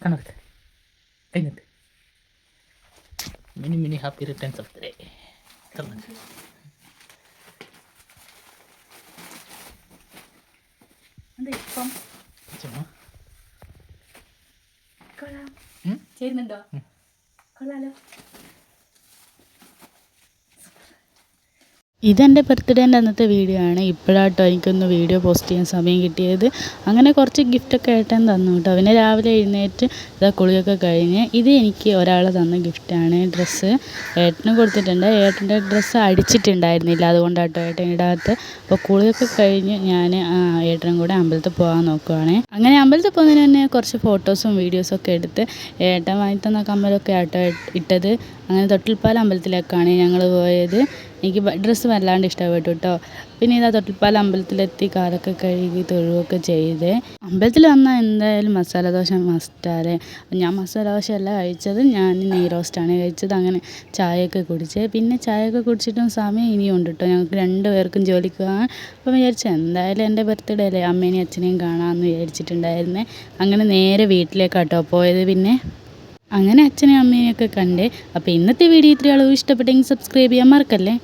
കണക്ക് കഴിഞ്ഞിട്ട് mini happy returns of the day. ഇപ്പം കൊള്ളാം. ചേരുന്നുണ്ടോ? കൊള്ളാലോ. ഇതെൻ്റെ ബർത്ത്ഡേൻ്റെ അന്നത്തെ വീഡിയോ ആണ്. ഇപ്പോഴാട്ടോ എനിക്കൊന്ന് വീഡിയോ പോസ്റ്റ് ചെയ്യാൻ സമയം കിട്ടിയത്. അങ്ങനെ കുറച്ച് ഗിഫ്റ്റൊക്കെ ഏട്ടൻ തന്നു കേട്ടോ. പിന്നെ രാവിലെ എഴുന്നേറ്റ് ഇതാ കുളിയൊക്കെ കഴിഞ്ഞ് ഇത് എനിക്ക് ഒരാൾ തന്ന ഗിഫ്റ്റാണ്. ഡ്രസ്സ് ഏട്ടന് കൊടുത്തിട്ടുണ്ട്. ഏട്ടൻ്റെ ഡ്രസ്സ് അടിച്ചിട്ടുണ്ടായിരുന്നില്ല, അതുകൊണ്ടാട്ടോ ഏട്ടൻ ഇടാത്ത. അപ്പോൾ കുളിയൊക്കെ കഴിഞ്ഞ് ഞാൻ ഏട്ടനും കൂടെ അമ്പലത്തിൽ പോകാൻ നോക്കുവാണ്. അങ്ങനെ അമ്പലത്തിൽ പോകുന്നതിന് തന്നെ കുറച്ച് ഫോട്ടോസും വീഡിയോസും ഒക്കെ എടുത്ത് ഏട്ടൻ വാങ്ങി തന്ന കമ്മലൊക്കെ ആട്ടോ ഇട്ടത്. അങ്ങനെ തൊട്ടിൽപ്പാലം അമ്പലത്തിലേക്കാണ് ഞങ്ങൾ പോയത്. എനിക്ക് ഡ്രസ്സ് വല്ലാണ്ട് ഇഷ്ടപ്പെട്ടു കേട്ടോ. പിന്നെ ഇതാ തൊട്ടിൽപ്പാലം അമ്പലത്തിലെത്തി കാലൊക്കെ കഴുകി തൊഴുകയൊക്കെ ചെയ്ത് അമ്പലത്തിൽ വന്നാൽ എന്തായാലും മസാല ദോശ മസ്റ്റാണ്. ഞാൻ മസാല ദോശ അല്ല കഴിച്ചത്, ഞാൻ നെയ് റോസ്റ്റാണ് കഴിച്ചത്. അങ്ങനെ ചായയൊക്കെ കുടിച്ച് പിന്നെ ചായയൊക്കെ കുടിച്ചിട്ടും സമയം ഇനിയും ഉണ്ട് കേട്ടോ ഞങ്ങൾക്ക് 2 പേർക്കും ജോലിക്ക് പോകാൻ. അപ്പം വിചാരിച്ചു എന്തായാലും എൻ്റെ ബർത്ത്ഡേ അല്ലേ, അമ്മേനെയും അച്ഛനെയും കാണാമെന്ന് വിചാരിച്ചിട്ടുണ്ടായിരുന്നേ. അങ്ങനെ നേരെ വീട്ടിലേക്കാട്ടോ പോയത്. പിന്നെ അങ്ങനെ അച്ഛനെയും അമ്മേനെയൊക്കെ കണ്ടേ. അപ്പോൾ ഇന്നത്തെ വീഡിയോ ഇത്രയേ ഉള്ളൂ. ഇഷ്ടപ്പെട്ടെങ്കിൽ സബ്സ്ക്രൈബ് ചെയ്യാൻ മറക്കല്ലേ.